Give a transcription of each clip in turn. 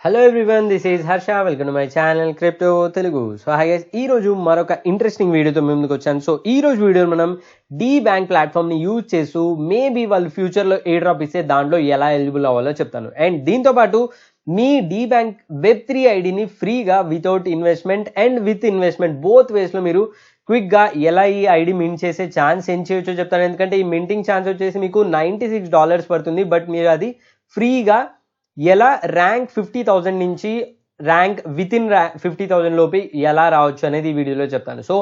Hello everyone, this is Harsha. Welcome to my channel crypto Telugu. So hi guys, ఈ రోజు మరొక interesting వీడియోతో మేము ముందుకు వచ్చాను. సో ఈ రోజు వీడియోలో మనం డీ బ్యాంక్ ప్లాట్ఫామ్ ని యూజ్ చేస్తూ మేబీ వాళ్ళు ఫ్యూచర్ లో ఏ డ్రాప్ ఇస్తే దాంట్లో ఎలా ఎలిజిబుల్ అవ్వాలో చెప్తాను. అండ్ దీంతో పాటు మీ డీ బ్యాంక్ వెబ్3 ఐడిని ఫ్రీగా without investment and with investment both ways లో మీరు క్విక్ గా ఎలా ఈ ఐడి మింట్ చేసే ఛాన్స్ ఏం చేయొచ్చో చెప్తాను. ఎందుకంటే ఈ మింటింగ్ ఛాన్స్ వచ్చేసి మీకు $96 పడుతుంది. బట్ మీరు అది ఫ్రీగా ఎలా ర్యాంక్ 50,000 నుంచి ర్యాంక్ విత్ ఇన్ 50,000 లోపి ఎలా రావచ్చు అనేది ఈ వీడియోలో చెప్తాను. సో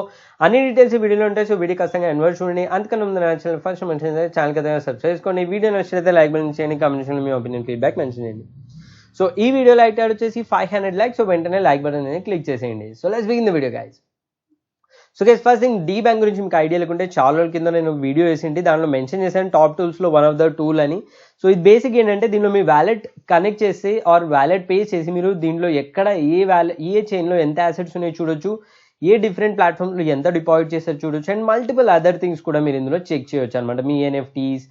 అన్ని డీటెయిల్స్ ఈ వీడియోలో ఉంటాయి. సో వీడియో ఖచ్చితంగా ఎన్వర్డ్ చూడండి. అంతకన్నా ముందు నా ఛానల్ ఫస్ట్ మెన్షన్ చేస్తే ఛానల్ ఖచ్చితంగా సబ్స్క్రైబ్ చేసుకోండి. వీడియో నచ్చితే లైక్ బటన్ చేయండి, కామెంట్ మీ ఒపీనియన్ ఫీడ్బ్యాక్ మెన్షన్ చేయండి. సో ఈ వీడియో లైక్ టాడ్ వచ్చేసి 500 లైక్స్. సో వెంటనే లైక్ బటన్ అనేది క్లిక్ చేసేయండి. So let's begin the video guys. So guys, first thing, DeBank గురించి మీకు ఐడియా లేకుంటే చాలా రోజుల కింద నేను వీడియో వేసింటి, దాంట్లో మెన్షన్ చేశాను టాప్ టూల్స్లో వన్ ఆఫ్ ద టూల్ అని. సో ఇది బేసిక్ ఏంటంటే దీనిలో మీ వ్యాలెట్ కనెక్ట్ చేసి ఆర్ వ్యాలెట్ పే చేసి మీరు దీంట్లో ఎక్కడ ఏ చైన్లో ఎంత అసెట్స్ ఉన్నాయో చూడొచ్చు, ఏ డిఫరెంట్ ప్లాట్ఫామ్స్లో ఎంత డిపాజిట్ చేస్తారు చూడొచ్చు, అండ్ మల్టిపుల్ అదర్ థింగ్స్ కూడా మీరు ఇందులో చెక్ చేయొచ్చు అనమాట. మీ ఎన్ఎఫ్టీస్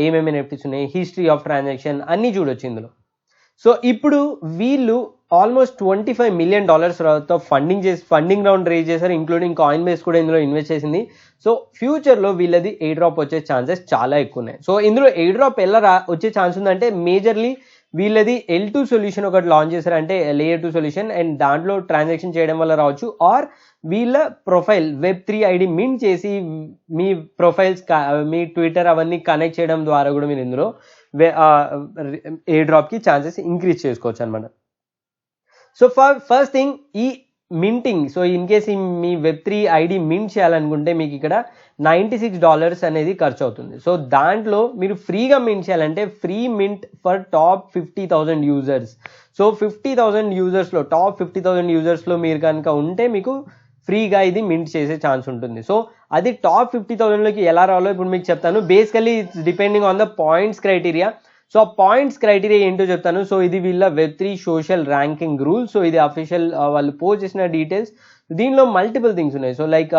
ఏమేమి ఎన్ఎఫ్టీస్ ఉన్నాయి, హిస్టరీ ఆఫ్ ట్రాన్సాక్షన్ అన్నీ చూడొచ్చు ఇందులో. సో ఇప్పుడు వీళ్ళు ఆల్మోస్ట్ $25 million తో ఫండింగ్ రౌండ్ రేజ్ చేశారు, ఇంక్లూడింగ్ కాయిన్ బేస్ కూడా ఇందులో ఇన్వెస్ట్ చేసింది. సో ఫ్యూచర్లో వీళ్ళది ఏ డ్రాప్ వచ్చే ఛాన్సెస్ చాలా ఎక్కువ ఉన్నాయి. సో ఇందులో ఏ డ్రాప్ ఎలా వచ్చే ఛాన్స్ ఉందంటే మేజర్లీ వీళ్ళది L2 సొల్యూషన్ ఒకటి లాంచ్ చేశారు, అంటే లేయర్ 2 సొల్యూషన్, అండ్ దాంట్లో ట్రాన్సాక్షన్ చేయడం వల్ల రావచ్చు. ఆర్ వీళ్ళ ప్రొఫైల్ వెబ్3 ఐడి మింట్ చేసి మీ ప్రొఫైల్స్ మీ ట్విట్టర్ అవన్నీ కనెక్ట్ చేయడం ద్వారా కూడా మీరు ఇందులో ఏ డ్రాప్కి ఛాన్సెస్ ఇంక్రీజ్ చేసుకోవచ్చు అనమాట. సో ఫస్ట్ థింగ్, ఈ మింటింగ్, సో ఇన్ కేస్ మీ వెబ్3 ఐడి మింట్ చేయాలనుకుంటే మీకు ఇక్కడ $96 అనేది ఖర్చు అవుతుంది. సో దాంట్లో మీరు ఫ్రీగా మింట్ చేయాలంటే free mint for top 50,000 users. So 50,000 యూజర్స్లో టాప్ 50,000 యూజర్స్లో మీరు కనుక ఉంటే మీకు ఫ్రీగా ఇది మింట్ చేసే ఛాన్స్ ఉంటుంది. సో అది టాప్ 50,000లోకి ఎలా రావాలో ఇప్పుడు మీకు చెప్తాను. Basically it's depending on the points criteria. So ఆ పాయింట్స్ క్రైటీరియా ఏంటో చెప్తాను. సో ఇది వీళ్ళ వెబ్3 సోషల్ ర్యాంకింగ్ రూల్. సో ఇది అఫీషియల్ వాళ్ళు పోస్ట్ చేసిన డీటెయిల్స్. దీనిలో మల్టిపుల్ థింగ్స్ ఉన్నాయి. సో లైక్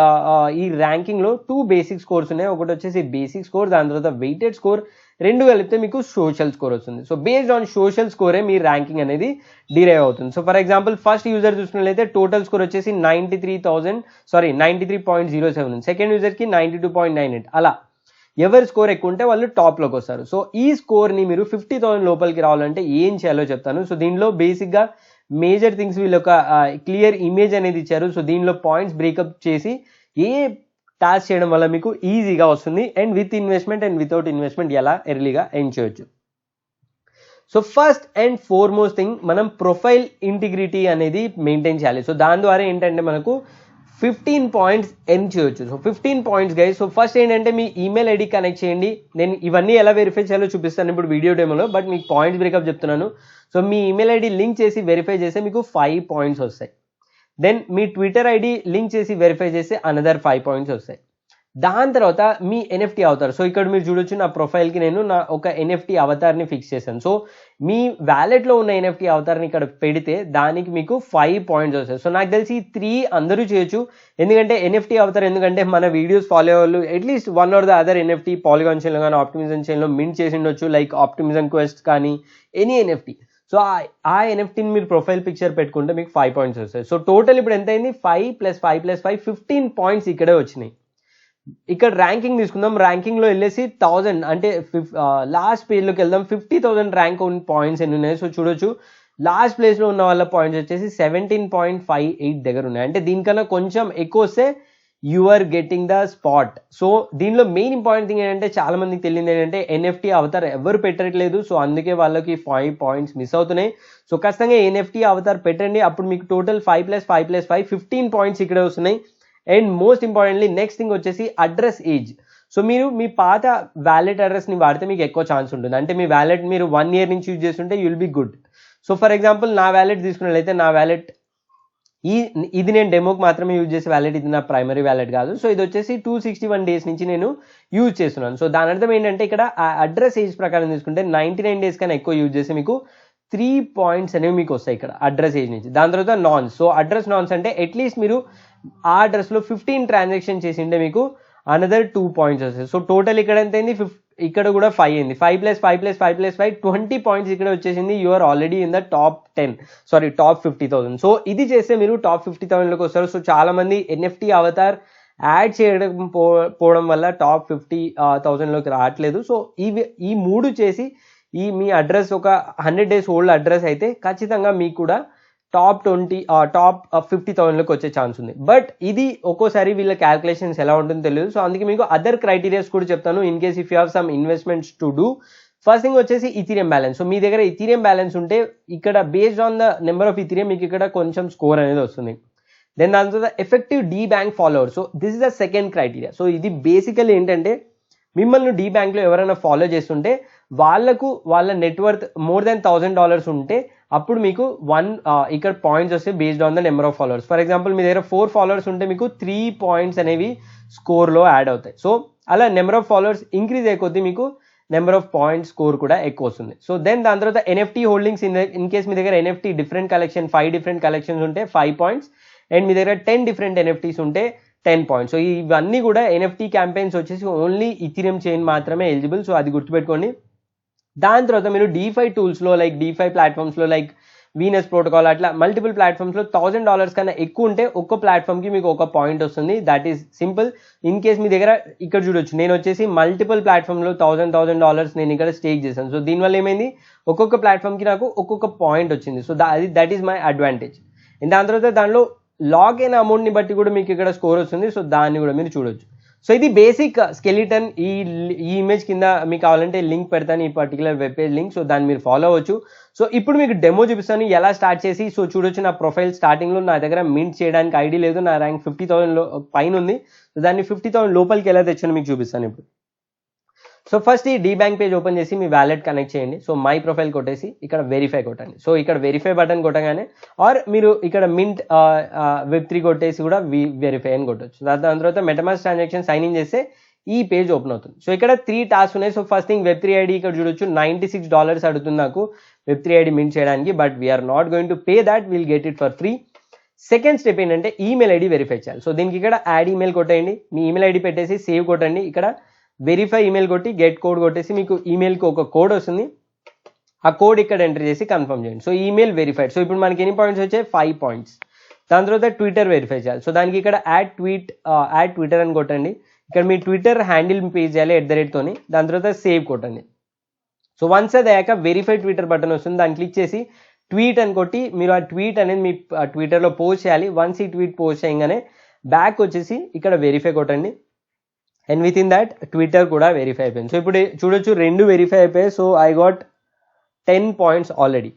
ఈ ర్యాంకింగ్లో 2 బేసిక్ స్కోర్స్ ఉన్నాయి. ఒకటి వచ్చేసి బేసిక్ స్కోర్, దాని తర్వాత వెయిటెడ్ స్కోర్, రెండు కలిపితే మీకు సోషల్ స్కోర్ వస్తుంది. సో బేస్డ్ ఆన్ సోషల్ స్కోరే మీ ర్యాంకింగ్ అనేది డిరైవ్ అవుతుంది. So for example first user చూసుకున్నట్లయితే టోటల్ స్కోర్ వచ్చేసి 93.07, సెకండ్ యూజర్కి 92.98. అలా ఎవరి స్కోర్ ఎక్కువ ఉంటే వాళ్ళు టాప్లోకి వస్తారు. సో ఈ స్కోర్ని మీరు 50,000 లోపలికి రావాలంటే ఏం చేయాలో చెప్తాను. సో దీనిలో బేసిక్గా మేజర్ థింగ్స్ వీళ్ళు ఒక క్లియర్ ఇమేజ్ అనేది ఇచ్చారు. సో దీనిలో పాయింట్స్ బ్రేకప్ చేసి ఏ టాస్క్ చేయడం వల్ల మీకు ఈజీగా వస్తుంది, and with investment and without investment ఎలా ఎర్లీగా ఎండ్ చేయొచ్చు. So first and foremost thing, మనం ప్రొఫైల్ ఇంటిగ్రిటీ అనేది మెయింటైన్ చేయాలి. సో దాని ద్వారా ఏంటంటే మనకు 15 పాయింట్స్ ఎర్న్ చేయొచ్చు. So 15 points guys. So first ఏంటంటే మీ ఈమెయిల్ ఐడి కనెక్ట్ చేయండి. నేను ఇవన్నీ ఎలా వెరిఫై చేయాలో చూపిస్తాను ఇప్పుడు వీడియో డెమోలో, బట్ మీకు పాయింట్స్ బ్రేకప్ చెప్తున్నాను. సో మీ ఈమెయిల్ ఐడి లింక్ చేసి వెరిఫై చేస్తే మీకు 5 పాయింట్స్ వస్తాయి. దెన్ మీ ట్విట్టర్ ఐడి లింక్ చేసి వెరిఫై చేస్తే అనదర్ 5 పాయింట్స్ వస్తాయి. దాని తర్వాత మీ ఎన్ఎఫ్టీ అవతార్. సో ఇక్కడ మీరు చూడొచ్చు నా ప్రొఫైల్కి నేను నా ఒక ఎన్ఎఫ్టీ అవతార్ని ఫిక్స్ చేశాను. సో మీ వ్యాలెట్లో ఉన్న ఎన్ఎఫ్టీ అవతార్ని ఇక్కడ పెడితే దానికి మీకు 5 పాయింట్స్ వస్తాయి. సో నాకు తెలిసి 3 అందరూ చేయొచ్చు, ఎందుకంటే ఎన్ఎఫ్టీ అవతార్, ఎందుకంటే మన వీడియోస్ ఫాలో వాళ్ళు at least one or the other NFT Polygon చైన్లో కానీ ఆప్టిమిజం చైన్లో మింట్ చేసి ఉండొచ్చు, లైక్ ఆప్టిమిజం క్వెస్ట్ కానీ ఎనీ ఎన్ఎఫ్టీ. సో ఆ ఎన్ఎఫ్టీని మీరు ప్రొఫైల్ పిక్చర్ పెట్టుకుంటే మీకు 5 పాయింట్స్ వస్తాయి. సో టోటల్ ఇప్పుడు ఎంత అయింది? 5 + 5 + 5 15 పాయింట్స్ ఇక్కడే వచ్చినాయి. ఇక్కడ ర్యాంకింగ్ తీసుకుందాం. ర్యాంకింగ్లో వెళ్ళేసి 1000 అంటే లాస్ట్ పేజ్లోకి వెళ్దాం. 50,000 ర్యాంక్ పాయింట్స్ ఎన్ని ఉన్నాయి? సో చూడొచ్చు లాస్ట్ ప్లేస్లో ఉన్న వాళ్ళ పాయింట్స్ వచ్చేసి 17.58 దగ్గర ఉన్నాయి. అంటే దీనికన్నా కొంచెం ఎక్కువ వస్తే you are getting the spot. So దీనిలో మెయిన్ ఇంపార్టెంట్ థింగ్ ఏంటంటే చాలా మందికి తెలియదు ఏంటంటే ఎన్ఎఫ్టీ అవతార్ ఎవరు పెట్టట్లేదు. సో అందుకే వాళ్ళకి 5 పాయింట్స్ మిస్ అవుతున్నాయి. సో ఖచ్చితంగా ఎన్ఎఫ్టీ అవతార్ పెట్టండి, అప్పుడు మీకు టోటల్ 5 + 5 + 5 15 పాయింట్స్ ఇక్కడే వస్తున్నాయి. And most importantly next thing వచ్చేసి అడ్రస్ ఏజ్. సో మీరు మీ పాత వ్యాలెట్ అడ్రస్ని వాడితే మీకు ఎక్కువ ఛాన్స్ ఉంటుంది. అంటే మీ వ్యాలెట్ మీరు 1 year నుంచి యూజ్ చేస్తుంటే you will be good. So for example నా వ్యాలెట్ తీసుకున్నట్లయితే నా వ్యాలెట్ ఇది నేను డెమోకి మాత్రమే యూజ్ చేసే వ్యాలెట్, ఇది నా ప్రైమరీ వ్యాలెట్ కాదు. సో ఇది వచ్చేసి 261 days నుంచి నేను యూజ్ చేస్తున్నాను. సో దాని అర్థం ఏంటంటే ఇక్కడ ఆ అడ్రస్ ఏజ్ ప్రకారం తీసుకుంటే 99 days కన్నా ఎక్కువ యూజ్ చేస్తే మీకు 3 పాయింట్స్ అనేవి మీకు వస్తాయి ఇక్కడ అడ్రస్ ఏజ్ నుంచి. దాని తర్వాత నాన్స్. సో అడ్రస్ నాన్స్ అంటే అట్లీస్ట్ మీరు ఆ అడ్రస్లో 15 ట్రాన్సాక్షన్ చేసింటే మీకు అనదర్ 2 పాయింట్స్ వస్తాయి. సో టోటల్ ఇక్కడ ఎంత అయింది? ఇక్కడ కూడా 5 అయింది, 5+5+5+5 20 పాయింట్స్ ఇక్కడ వచ్చేసింది. You are already in the top 50,000. So ఇది చేస్తే మీరు టాప్ 50,000లోకి వస్తారు. సో చాలా మంది NFT అవతార్ యాడ్ చేయడం పోవడం వల్ల టాప్ 50,000లోకి రావట్లేదు. సో ఈ 3 చేసి మీ అడ్రస్ ఒక 100 days ఓల్డ్ అడ్రస్ అయితే ఖచ్చితంగా మీకు కూడా టాప్ 50,000లోకి వచ్చే ఛాన్స్ ఉంది. బట్ ఇది ఒక్కోసారి వీళ్ళ క్యాల్కులేషన్స్ ఎలా ఉంటుందో తెలియదు. సో అందుకే మీకు అదర్ క్రైటీరియాస్ కూడా చెప్తాను in case if you have some investments to do. First thing వచ్చేసి ఇథీరియం బ్యాలెన్స్. సో మీ దగ్గర ఇథీరియం బ్యాలెన్స్ ఉంటే ఇక్కడ based on the number of Ethereum మీకు ఇక్కడ కొంచెం స్కోర్ అనేది వస్తుంది. దెన్ దాని తర్వాత effective DeBank follower. So this is the second criteria. So ఇది బేసికల్లీ ఏంటంటే మిమ్మల్ని డీ బ్యాంక్లో ఎవరైనా ఫాలో చేస్తుంటే వాళ్ళ నెట్వర్త్ మోర్ దెన్ $1,000 ఉంటే అప్పుడు మీకు ఇక్కడ పాయింట్స్ వస్తే based on the number of followers. For example మీ దగ్గర 4 ఫాలోవర్స్ ఉంటే మీకు 3 పాయింట్స్ అనేవి స్కోర్లో యాడ్ అవుతాయి. సో అలా నెంబర్ ఆఫ్ ఫాలోవర్స్ ఇంక్రీజ్ అయిపోద్ది, మీకు నెంబర్ ఆఫ్ పాయింట్స్ స్కోర్ కూడా ఎక్కువ వస్తుంది. సో దెన్ దాని తర్వాత NFT హోల్డింగ్స్. ఇన్ కేస్ మీ దగ్గర NFT different collection 5 different collections ఉంటే 5 పాయింట్స్, అండ్ మీ దగ్గర 10 డిఫరెంట్ NFTs ఉంటే 10 పాయింట్స్. సో ఇవన్నీ కూడా NFT క్యాంపెయిన్స్ వచ్చేసి ఓన్లీ ఇథీరియం చైన్ మాత్రమే ఎలిజిబుల్. సో అది గుర్తుపెట్టుకోండి. దాని తర్వాత మీరు DeFi టూల్స్లో లైక్ DeFi ప్లాట్ఫామ్స్లో లైక్ వీనస్ ప్రోటోకాల్ అట్లా మల్టిపుల్ ప్లాట్ఫామ్స్లో $1,000 కన్నా ఎక్కువ ఉంటే ఒక్క ప్లాట్ఫామ్కి మీకు ఒక పాయింట్ వస్తుంది. That is simple. In case మీ దగ్గర ఇక్కడ చూడొచ్చు, నేను వచ్చేసి మల్టిపుల్ ప్లాట్ఫామ్లో $1,000 నేను ఇక్కడ స్టేక్ చేశాను. సో దీనివల్ల ఏమైంది, ఒక్కొక్క ప్లాట్ఫామ్కి నాకు ఒక్కొక్క పాయింట్ వచ్చింది. So that is my advantage. దాని తర్వాత దానిలో లాగ్ అయిన అమౌంట్ని బట్టి కూడా మీకు ఇక్కడ స్కోర్ వస్తుంది. సో దాన్ని కూడా మీరు చూడొచ్చు. సో ఇది బేసిక్ స్కెలిటన్. ఈ ఇమేజ్ కింద మీకు కావాలంటే లింక్ పెడతాను, ఈ particular web page link. So దాన్ని మీరు ఫాలో అవ్వచ్చు. సో ఇప్పుడు మీకు డెమో చూపిస్తాను ఎలా స్టార్ట్ చేసి. సో చూడొచ్చు, నా ప్రొఫైల్ స్టార్టింగ్లో నా దగ్గర మింట్ చేయడానికి ఐడి లేదు, నా ర్యాంక్ 50,000 పైన ఉంది. సో దాన్ని 50,000 లోపలికి ఎలా తెచ్చానో మీకు చూపిస్తాను ఇప్పుడు. సో ఫస్ట్ ఈ డీ బ్యాంక్ పేజ్ ఓపెన్ చేసి మీ వ్యాలెట్ కనెక్ట్ చేయండి. సో మై ప్రొఫైల్ కొట్టేసి ఇక్కడ వెరిఫై కొట్టండి. సో ఇక్కడ వెరిఫై బటన్ కొట్టగానే ఆర్ మీరు ఇక్కడ మింట్ Web3 కొట్టేసి కూడా వెరిఫై అని కొట్టవచ్చు. దాని తర్వాత మెటమాస్క్ ట్రాన్సాక్షన్ సైన్ ఇన్ చేస్తే ఈ పేజ్ ఓపెన్ అవుతుంది. సో ఇక్కడ 3 టాస్క్ ఉన్నాయి. So first thing Web3 ID ఇక్కడ చూడొచ్చు, $96 అడుగుతుంది నాకు Web3 ఐడి మింట్ చేయడానికి. But we're not going to pay that, will get it for free. Second step ఏంటంటే ఈమెయిల్ ఐడి వెరిఫై చేయాలి. సో దీనికి ఇక్కడ యాడ్ ఈమెయిల్ కొట్టేయండి, మీ ఈమెయిల్ ఐడి పెట్టేసి సేవ్ కొట్టండి. ఇక్కడ వెరిఫై ఈమెయిల్ కొట్టి గెట్ కోడ్ కొట్టేసి మీకు ఈమెయిల్కి ఒక కోడ్ వస్తుంది. ఆ కోడ్ ఇక్కడ ఎంటర్ చేసి కన్ఫర్మ్ చేయండి. So email verified. సో ఇప్పుడు మనకి ఎన్ని పాయింట్స్ వచ్చాయి, 5 పాయింట్స్. దాని తర్వాత ట్విట్టర్ వెరిఫై చేయాలి. సో దానికి ఇక్కడ యాడ్ ట్విట్టర్ అని కొట్టండి. ఇక్కడ మీ ట్విట్టర్ హ్యాండిల్ పేజ్ చేయాలి @తోని. దాని తర్వాత సేవ్ కొట్టండి. సో వన్స్ అది అయ్యాక వెరిఫై ట్విట్టర్ బటన్ వస్తుంది, దాన్ని క్లిక్ చేసి ట్వీట్ అని కొట్టి మీరు ఆ ట్వీట్ అనేది మీ ట్విట్టర్లో పోస్ట్ చేయాలి. వన్స్ ఈ ట్వీట్ పోస్ట్ చేయగానే బ్యాక్ వచ్చేసి ఇక్కడ వెరిఫై కొట్టండి. And with in that Twitter కూడా వెరిఫై అయిపోయింది. సో ఇప్పుడు చూడొచ్చు 2 వెరిఫై అయిపోయాయి. So I got 10 points already.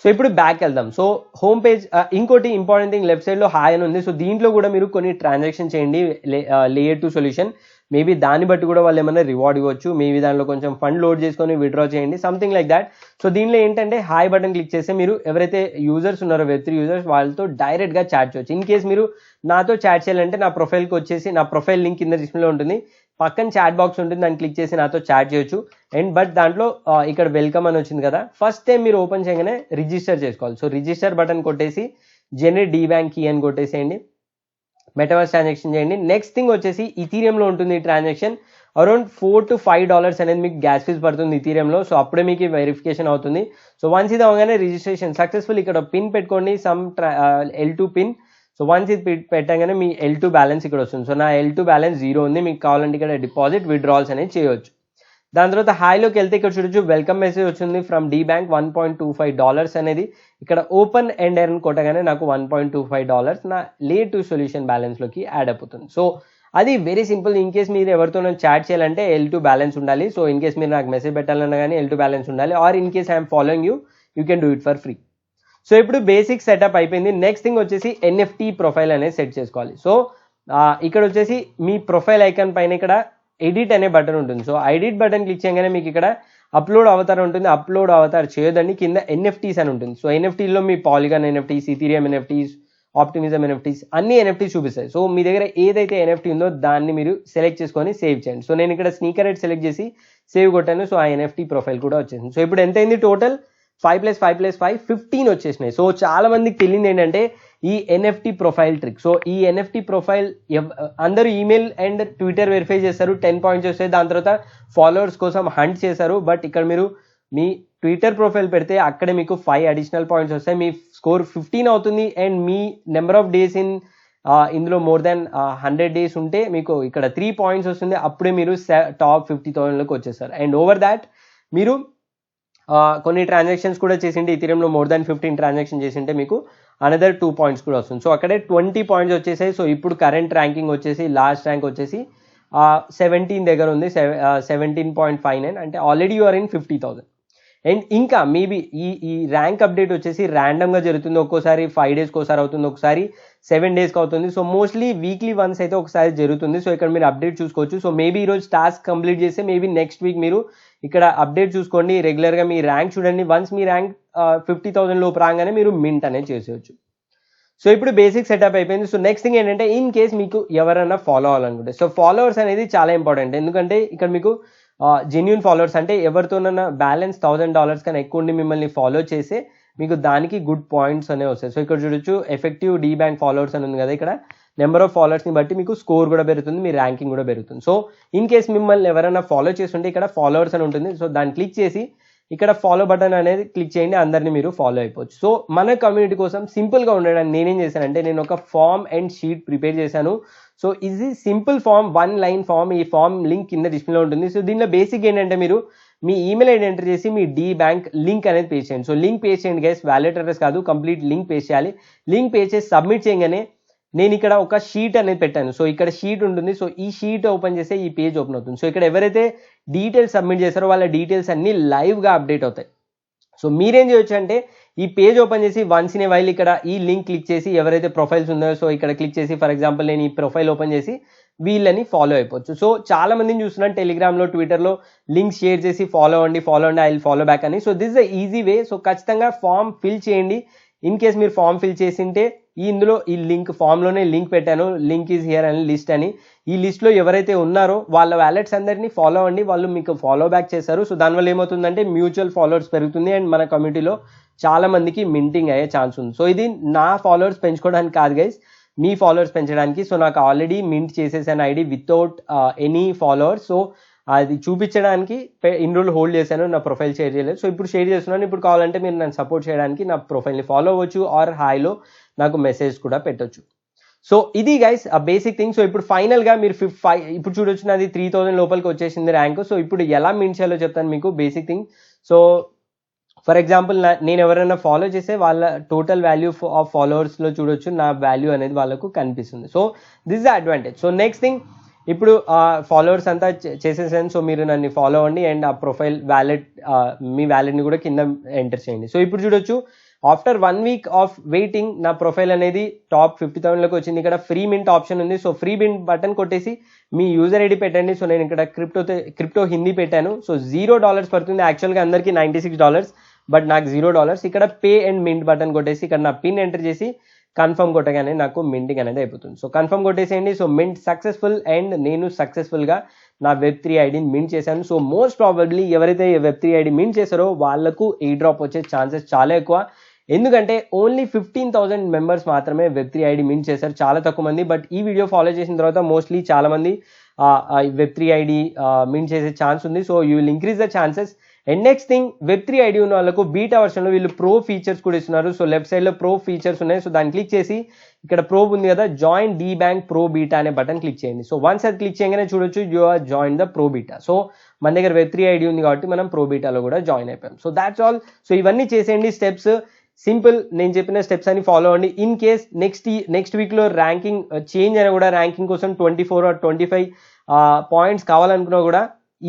So ఇప్పుడు బ్యాక్ వెళ్దాం. So home page. ఇంకోటి ఇంపార్టెంట్ థింగ్, లెఫ్ట్ సైడ్లో హాయ్ అని ఉంది. సో దీంట్లో కూడా మీరు కొన్ని ట్రాన్సాక్షన్ చేయండి లేయర్ 2 సొల్యూషన్. మేబీ దాన్ని బట్టి కూడా వాళ్ళు ఏమైనా రివార్డ్ ఇవ్వచ్చు. మేబీ దానిలో కొంచెం ఫండ్ లోడ్ చేసుకొని విత్డ్రా చేయండి, సంథింగ్ లైక్ దాట్. సో దీనిలో ఏంటంటే హాయ్ బటన్ క్లిక్ చేస్తే మీరు ఎవరైతే యూజర్స్ ఉన్నారో Web3 యూజర్స్ వాళ్ళతో డైరెక్ట్గా చాట్ చేయొచ్చు. ఇన్ కేస్ మీరు నాతో చాట్ చేయాలంటే నా ప్రొఫైల్కి వచ్చేసి నా ప్రొఫైల్ లింక్ కింద డిస్ప్లేలో ఉంటుంది, పక్కన చాట్ బాక్స్ ఉంటుంది, దాన్ని క్లిక్ చేసి నాతో చాట్ చేయొచ్చు. అండ్ బట్ దాంట్లో ఇక్కడ వెల్కమ్ అని వచ్చింది కదా, ఫస్ట్ టైం మీరు ఓపెన్ చేయగానే రిజిస్టర్ చేసుకోవాలి. సో రిజిస్టర్ బటన్ కొట్టేసి జనరేట్ డీ బ్యాంక్ కీ అని కొట్టేసేయండి, మెటావర్స్ ట్రాన్సాక్షన్ చేయండి. నెక్స్ట్ థింగ్ వచ్చేసి ఇథీరియంలో ఉంటుంది ఈ ట్రాన్సాక్షన్. అరౌండ్ $4 to $5 అనేది మీకు గ్యాస్ ఫీజ్ పడుతుంది ఇథీరియంలో. సో అప్పుడే మీకు వెరిఫికేషన్ అవుతుంది. సో వన్స్ ఇది అవగానే రిజిస్ట్రేషన్ సక్సెస్ఫుల్. ఇక్కడ పిన్ పెట్టుకోండి, some L2 pin. So once ఇది పెట్టగానే మీ L2 బ్యాలెన్స్ ఇక్కడ వస్తుంది. సో నా L2 బ్యాలెన్స్ 0 ఉంది. మీకు కావాలంటే ఇక్కడ డిపాజిట్ విత్డ్రాల్స్ అనేది చేయవచ్చు. దాని తర్వాత హాయ్లోకి వెళ్తే ఇక్కడ చూడొచ్చు వెల్కమ్ మెసేజ్ వచ్చింది ఫ్రమ్ డీ బ్యాంక్ $1.25 అనేది. ఇక్కడ ఓపెన్ ఎండ్ ఎర్న్ కొట్టగానే నాకు $1.25 నా లేయర్ 2 సొల్యూషన్ బ్యాలెన్స్లోకి యాడ్ అయిపోతుంది. సో అది వెరీ సింపుల్. ఇన్ కేస్ మీరు ఎవరితో చాట్ చేయాలంటే L2 బ్యాలెన్స్ ఉండాలి. సో ఇన్ కేస్ మీరు నాకు మెసేజ్ పెట్టాలన్నా కానీ L2 బ్యాలెన్స్ ఉండాలి. Or in case I'm following you can do it for free. So ఇప్పుడు బేసిక్ సెటప్ అయిపోయింది. నెక్స్ట్ థింగ్ వచ్చేసి NFT ప్రొఫైల్ అనేది సెట్ చేసుకోవాలి. సో ఇక్కడ వచ్చేసి మీ ప్రొఫైల్ ఐకాన్ పైన ఇక్కడ ఎడిట్ అనే బటన్ ఉంటుంది. సో ఎడిట్ బటన్ క్లిక్ చేయగానే మీకు ఇక్కడ అప్లోడ్ అవతార్ ఉంటుంది. అప్లోడ్ అవతార్ చేయొద్దండి, కింద NFTs అని ఉంటుంది. సో NFTలో మీ Polygon NFTs, Ethereum NFTs, Optimism NFTs అన్ని NFTs చూపిస్తాయి. సో మీ దగ్గర ఏదైతే NFT ఉందో దాన్ని మీరు సెలెక్ట్ చేసుకొని సేవ్ చేయండి. సో నేను ఇక్కడ స్నీకర్ హెడ్ సెలెక్ట్ చేసి సేవ్ కొట్టాను. సో ఆ NFT ప్రొఫైల్ కూడా వచ్చేసింది. సో ఇప్పుడు ఎంత అయింది టోటల్ 5+5+5 15 వచ్చేసినాయి. సో చాలా మందికి తెలియదు ఏంటంటే ఈ ఎన్ఎఫ్టీ ప్రొఫైల్ ట్రిక్. సో ఈ ఎన్ఎఫ్టీ ప్రొఫైల్ అందరూ ఈమెయిల్ అండ్ ట్విట్టర్ వెరిఫై చేస్తారు, 10 పాయింట్స్ వస్తాయి. దాని తర్వాత ఫాలోవర్స్ కోసం హంట్ చేశారు. బట్ ఇక్కడ మీరు మీ ట్విట్టర్ ప్రొఫైల్ పెడితే అక్కడే మీకు 5 అడిషనల్ పాయింట్స్ వస్తాయి. మీ స్కోర్ 15 అవుతుంది. And me number of days ఇందులో మోర్ దాన్ 100 డేస్ ఉంటే మీకు ఇక్కడ 3 పాయింట్స్ వస్తుంది. అప్పుడే మీరు టాప్ 50,000లోకి వచ్చేస్తారు. అండ్ ఓవర్ దాట్ మీరు కొన్ని ట్రాన్సాక్షన్స్ కూడా చేసింటే ఇథీరియంలో మోర్ దాన్ 15 ట్రాన్సాక్షన్ చేసింటే మీకు అనదర్ 2 పాయింట్స్ కూడా వస్తుంది. సో అక్కడే 20 పాయింట్స్ వచ్చేసాయి. సో ఇప్పుడు కరెంట్ ర్యాంకింగ్ వచ్చేసి లాస్ట్ ర్యాంక్ వచ్చేసి 17 దగ్గర ఉంది, 17.59. అంటే already you are in 50,000. And ఇంకా మేబీ ఈ ర్యాంక్ అప్డేట్ వచ్చేసి ర్యాండమ్గా జరుగుతుంది. ఒక్కోసారి 5 డేస్కి ఒకసారి అవుతుంది, ఒకసారి 7 డేస్కి అవుతుంది. సో మోస్ట్లీ వీక్లీ వన్స్ అయితే ఒకసారి జరుగుతుంది. సో ఇక్కడ మీరు అప్డేట్ చూసుకోవచ్చు. సో మేబీ ఈరోజు టాస్క్ కంప్లీట్ చేస్తే మేబీ నెక్స్ట్ వీక్ మీరు ఇక్కడ అప్డేట్ చూసుకోండి, రెగ్యులర్గా మీ ర్యాంక్ చూడండి. వన్స్ మీ ర్యాంక్ 50,000 లోపు రాగానే మీరు మింట్ అనేది చేసేయచ్చు. సో ఇప్పుడు బేసిక్ సెటప్ అయిపోయింది. సో నెక్స్ట్ థింగ్ ఏంటంటే ఇన్ కేస్ మీకు ఎవరైనా ఫాలో అవ్వాలనుకుంటే, సో ఫాలోవర్స్ అనేది చాలా ఇంపార్టెంట్. ఎందుకంటే ఇక్కడ మీకు జెన్యూన్ ఫాలోవర్స్ అంటే ఎవరితోనన్నా బ్యాలెన్స్ $1,000 కన్నా ఎక్కువ ఉండి మిమ్మల్ని ఫాలో చేస్తే మీకు దానికి గుడ్ పాయింట్స్ అనేవి వస్తాయి. సో ఇక్కడ చూడొచ్చు ఎఫెక్టివ్ డీ బ్యాంక్ ఫాలోవర్స్ అని ఉంది కదా, ఇక్కడ నెంబర్ ఆఫ్ ఫాలోవర్స్ని బట్టి మీకు స్కోర్ కూడా పెరుగుతుంది, మీ ర్యాంకింగ్ కూడా పెరుగుతుంది. సో ఇన్ కేస్ మిమ్మల్ని ఎవరైనా ఫాలో చేస్తుంటే ఇక్కడ ఫాలోవర్స్ అని ఉంటుంది. సో దాన్ని క్లిక్ చేసి ఇక్కడ ఫాలో బటన్ అనేది క్లిక్ చేయండి, అందరినీ మీరు ఫాలో అయిపోవచ్చు. సో మన కమ్యూనిటీ కోసం సింపుల్గా ఉండడానికి నేనేం చేశానంటే నేను ఒక ఫామ్ అండ్ షీట్ ప్రిపేర్ చేశాను. సో ఇది సింపుల్ ఫామ్, 1 లైన్ ఫామ్. ఈ ఫామ్ లింక్ కింద డిస్ప్లేలో ఉంటుంది. సో దీనిలో బేసిక్ ఏంటంటే మీరు మీ ఈమెయిల్ ఐడి ఎంటర్ చేసి మీ డీ బ్యాంక్ లింక్ అనేది పేస్ట్ చేయండి. సో లింక్ పేస్ట్ చేయండి గైస్, వ్యాలెట్ అడ్రస్ కాదు, కంప్లీట్ లింక్ పేస్ట్ చేయాలి. లింక్ పేస్ట్ చేసి సబ్మిట్ చేయగానే నేను ఇక్కడ ఒక షీట్ అనేది పెట్టాను. సో ఇక్కడ షీట్ ఉంటుంది. సో ఈ షీట్ ఓపెన్ చేస్తే ఈ పేజ్ ఓపెన్ అవుతుంది. సో ఇక్కడ ఎవరైతే డీటెయిల్స్ సబ్మిట్ చేస్తారో వాళ్ళ డీటెయిల్స్ అన్ని లైవ్గా అప్డేట్ అవుతాయి. సో మీరేం చేయొచ్చు అంటే ఈ పేజ్ ఓపెన్ చేసి వన్స్ ఇన్ ఏ వైల్ ఇక్కడ ఈ లింక్ క్లిక్ చేసి ఎవరైతే ప్రొఫైల్స్ ఉన్నాయో సో ఇక్కడ క్లిక్ చేసి ఫర్ ఎగ్జాంపుల్ నేను ఈ ప్రొఫైల్ ఓపెన్ చేసి వీళ్ళని ఫాలో అయిపోవచ్చు. సో చాలా మందిని చూస్తున్నాను టెలిగ్రామ్లో, ట్విట్టర్లో లింక్స్ షేర్ చేసి ఫాలో అండి ఐ విల్ ఫాలో బ్యాక్ అని. So this the easy way. So ఖచ్చితంగా ఫామ్ ఫిల్ చేయండి. ఇన్ కేస్ మీరు ఫామ్ ఫిల్ చేసింటే ఇందులో ఈ లింక్ ఫామ్లోనే లింక్ పెట్టాను, లింక్ ఈజ్ హియర్ అని లిస్ట్ అని. ఈ లిస్ట్లో ఎవరైతే ఉన్నారో వాళ్ళ వ్యాలెట్స్ అందరినీ ఫాలో అండి, వాళ్ళు మీకు ఫాలో బ్యాక్ చేస్తారు. సో దానివల్ల ఏమవుతుందంటే మ్యూచువల్ ఫాలోవర్స్ పెరుగుతుంది అండ్ మన కమ్యూనిటీలో చాలా మందికి మింటింగ్ అయ్యే ఛాన్స్ ఉంది. సో ఇది నా ఫాలోవర్స్ పెంచుకోవడానికి కాదు గైస్, మీ ఫాలోవర్స్ పెంచడానికి. సో నాకు ఆల్రెడీ మింట్ చేసేసాను ID without any followers. So అది చూపించడానికి ఇన్ని రోజులు హోల్డ్ చేశాను, నా ప్రొఫైల్ షేర్ చేయలేదు. సో ఇప్పుడు షేర్ చేస్తున్నాను. ఇప్పుడు కావాలంటే మీరు నన్ను సపోర్ట్ చేయడానికి నా ప్రొఫైల్ని ఫాలో అవ్వచ్చు ఆర్ హాయ్లో నాకు మెసేజ్ కూడా పెట్టొచ్చు. సో ఇది గైస్ ఆ బేసిక్ థింగ్. సో ఇప్పుడు ఫైనల్గా మీరు ఇప్పుడు చూడొచ్చు నాది 3,000 లోపలికి వచ్చేసింది ర్యాంక్. సో ఇప్పుడు ఎలా మింట్ చేయాలో చెప్తాను మీకు basic thing. So for example నేను ఎవరైనా ఫాలో చేస్తే వాళ్ళ టోటల్ వాల్యూ ఆఫ్ ఫాలోవర్స్లో చూడొచ్చు నా వాల్యూ అనేది వాళ్ళకు కనిపిస్తుంది. So this is the advantage. So next thing ఇప్పుడు ఫాలోవర్స్ అంతా చేసేసాను. సో మీరు నన్ను ఫాలో అవ్వండి అండ్ ఆ ప్రొఫైల్ వ్యాలెట్ మీ వ్యాలెట్ని కూడా కింద ఎంటర్ చేయండి. సో ఇప్పుడు చూడొచ్చు ఆఫ్టర్ 1 వీక్ ఆఫ్ వెయిటింగ్ నా ప్రొఫైల్ అనేది టాప్ 50,000లోకి వచ్చింది. ఇక్కడ ఫ్రీ మింట్ ఆప్షన్ ఉంది. సో ఫ్రీ మింట్ బటన్ కొట్టేసి మీ యూజర్ ఐడి పెట్టండి. సో నేను ఇక్కడ క్రిప్టో హిందీ పెట్టాను. సో $0 పడుతుంది. యాక్చువల్గా అందరికీ $96, బట్ నాకు $0. ఇక్కడ పే అండ్ మింట్ బటన్ కొట్టేసి ఇక్కడ నా పిన్ ఎంటర్ చేసి కన్ఫర్మ్ కొట్టగానే నాకు మింటింగ్ అనేది అయిపోతుంది. సో కన్ఫర్మ్ కొట్టేసేయండి. సో మింట్ సక్సెస్ఫుల్ అండ్ నేను సక్సెస్ఫుల్గా నా Web3 ఐడిని మింట్ చేశాను. సో మోస్ట్ ప్రాబబ్లీ ఎవరైతే Web3 ఐడి మింట్ చేశారో వాళ్ళకు ఈ డ్రాప్ వచ్చే ఛాన్సెస్ చాలా ఎక్కువ. ఎందుకంటే ఓన్లీ 15,000 మెంబర్స్ మాత్రమే Web3 ఐడి మింట్ చేశారు, చాలా తక్కువ మంది. బట్ ఈ వీడియో ఫాలో చేసిన తర్వాత మోస్ట్లీ చాలా మంది Web3 ఐడి మింట్ చేసే ఛాన్స్ ఉంది. So you will increase the chances. And next thing Web3 ID ఉన్న వాళ్ళకు బీటా వర్షన్లో వీళ్ళు ప్రో ఫీచర్స్ కూడా ఇస్తున్నారు. సో లెఫ్ట్ సైడ్లో ప్రో ఫీచర్స్ ఉన్నాయి. సో దాన్ని క్లిక్ చేసి ఇక్కడ ప్రో ఉంది కదా, join DeBank pro beta అనే బటన్ క్లిక్ చేయండి. సో వన్స్ అది క్లిక్ చేయగానే చూడొచ్చు you are join the pro beta. So మన దగ్గర Web3 ఐడి ఉంది కాబట్టి మనం ప్రో బీటాలో కూడా జాయిన్ అయిపోయాం. So that's all. సో ఇవన్నీ చేసేయండి స్టెప్స్. సింపుల్, నేను చెప్పిన స్టెప్స్ అని ఫాలో అవ్వండి. ఇన్ కేస్ నెక్స్ట్ వీక్లో ర్యాంకింగ్ చేంజ్ అయినా కూడా ర్యాంకింగ్ కోసం 24 or 25 పాయింట్స్ కావాలనుకున్నా కూడా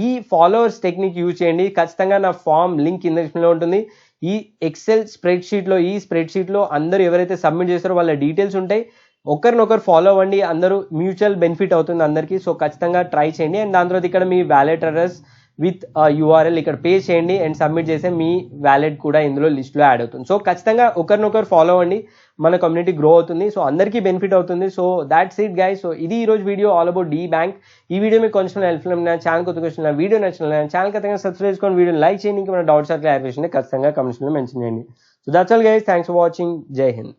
ఈ ఫాలోవర్స్ టెక్నిక్ యూజ్ చేయండి. ఖచ్చితంగా నా ఫామ్ లింక్ కింద డిస్ప్లేలో ఉంటుంది. ఈ ఎక్సెల్ స్ప్రెడ్షీట్లో అందరూ ఎవరైతే సబ్మిట్ చేస్తారో వాళ్ళ డీటెయిల్స్ ఉంటాయి. ఒకరినొకరు ఫాలో అవ్వండి, అందరూ మ్యూచువల్ బెనిఫిట్ అవుతుంది అందరికీ. సో ఖచ్చితంగా ట్రై చేయండి. అండ్ దాని తర్వాత ఇక్కడ మీ వ్యాలెట్ అడ్రస్ విత్ URL ఇక్కడ పే చేయండి అండ్ సబ్మిట్ చేస్తే మీ వ్యాలెట్ కూడా ఇందులో లిస్ట్లో యాడ్ అవుతుంది. సో ఖచ్చితంగా ఒకరినొకరు ఫాలో అవ్వండి. మన కమ్యూనిటీ గ్రో అవుతుంది. సో అందరికీ బెనిఫిట్ అవుతుంది. So that's it guys. So ఇది ఈ రోజు video all about DeBank. ఈ వీడియో మీకు కొంచెం హెల్ప్ఫుల్ అయినా, ఛానల్ కొత్తగా వచ్చిన వీడియో నచ్చిన ఛానల్ ఖచ్చితంగా సబ్స్క్రైబ్ చేసుకొని వీడియో లైక్ చేయండి. మన డౌట్స్ క్లారిఫికేషన్ ఖచ్చితంగా కమెంట్స్లో మెన్షన్ చేయండి. So that's all guys. Thanks for watching. జై హింద్.